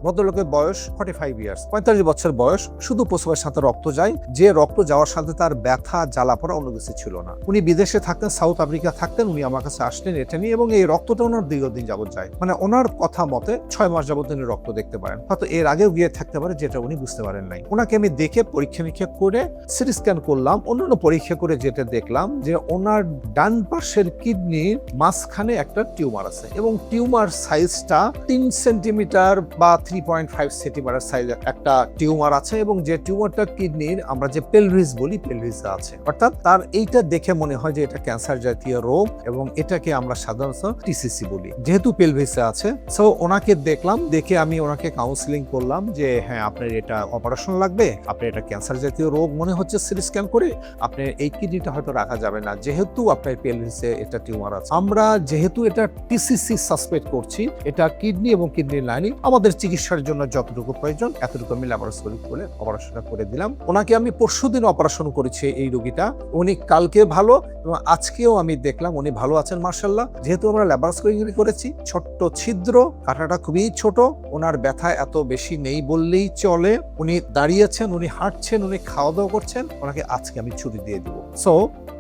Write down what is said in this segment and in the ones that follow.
ভদ্রলোকের বয়স 45 ইয়ার্স, 45 বছর বয়স, শুধু প্রসবের সাথে রক্ত যায়, যে রক্ত যাওয়ার সাথে তার ব্যথা জ্বালা পড়া অন্য কিছু ছিল না। উনি বিদেশে থাকতেন, সাউথ আফ্রিকা থাকতেন, উনি আমার কাছে আসলেন এটা নিয়ে, এবং এই রক্তটা ওনার দীর্ঘদিন যাবত যায়, মানে ওনার কথা মতে 6 মাস যাবত উনি রক্ত দেখতে পারেন, হয়তো এর আগেও গিয়ে থাকতে পারে যেটা উনি বুঝতে পারেন নাই। ওনাকে আমি দেখে পরীক্ষা নিরীক্ষা করে সিটি স্ক্যান করলাম, অন্যান্য পরীক্ষা করে যেটা দেখলাম যে ওনার ডান পাশের কিডনির মাঝখানে একটা টিউমার আছে, এবং টিউমার সাইজটা 3 সেন্টিমিটার বা 3.5 সেন্টিমিটার সাইজের একটা টিউমার আছে, এবং যে টিউমারটা কিডনির আমরা যে পেলভিস বলি পেলভিসে আছে, অর্থাৎ তার এইটা দেখে মনে হয় যে এটা ক্যান্সার জাতীয় রোগ, এবং এটাকে আমরা সাধারণত টিসিসি বলি, যেহেতু পেলভিসে আছে। সো ওনাকে দেখলাম, দেখে আমি ওনাকে কাউন্সিলিং করলাম যে হ্যাঁ আপনার এটা অপারেশন লাগবে, আপনার এটা ক্যান্সার জাতীয় রোগ মনে হচ্ছে সিটি স্ক্যান করে, আপনার এই কিডনিটা হয়তো রাখা যাবে না যেহেতু আপনার পেলভিসে এটা টিউমার আছে। আমরা যেহেতু এটা টিসিসি সাসপেক্ট করছি, এটা কিডনি এবং কিডনি লাইনিং, আমাদের চিকিৎসার জন্য যতটুকু প্রয়োজন এতটুকু আমি ল্যাপারোস্কোপি করে অপারেশনটা করে দিলাম। ওনাকে আমি পরশুদিন অপারেশন করেছি এই রোগীটা, উনি কালকে ভালো, এবং আজকেও আমি দেখলাম উনি ভালো আছেন মাশাআল্লাহ। যেহেতু আমরা ল্যাপারোস্কোপি করেছি, ছোট্ট ছিদ্র, কাঁটাটা খুবই ছোট, ওনার ব্যথা এত বেশি নেই বললেই চলে, উনি দাঁড়িয়েছেন, উনি হাঁটছেন, উনি খাওয়া দাওয়া করছেন, ওনাকে আজকে আমি ছুটি দিয়ে দিব। সো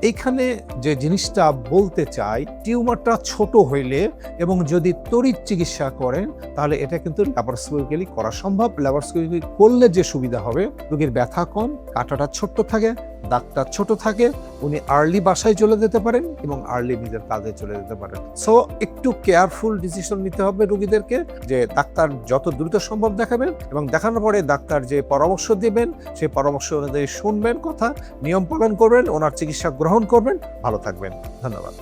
এইখানে যে জিনিসটা বলতে চাই, টিউমারটা ছোট হইলে এবং যদি তড়িৎ চিকিৎসা করেন তাহলে এটা কিন্তু ল্যাপারোস্কোপিক্যালি করা সম্ভব। ল্যাপারোস্কোপি করলে যে সুবিধা হবে, রোগীর ব্যথা কম, কাঁটাটা ছোট্ট থাকে, দাগটা ছোট থাকে, উনি আর্লি বাসায় চলে যেতে পারেন এবং আর্লি নিজের কাজে চলে যেতে পারেন। সো একটু কেয়ারফুল ডিসিশন নিতে হবে রোগীদেরকে, যে ডাক্তার যত দ্রুত সম্ভব দেখাবেন, এবং দেখানোর পরে ডাক্তার যে পরামর্শ দিবেন সেই পরামর্শ অনুযায়ী শুনবেন, কথা নিয়ম পালন করবেন, ওনার চিকিৎসা গ্রহণ করবেন, ভালো থাকবেন। ধন্যবাদ।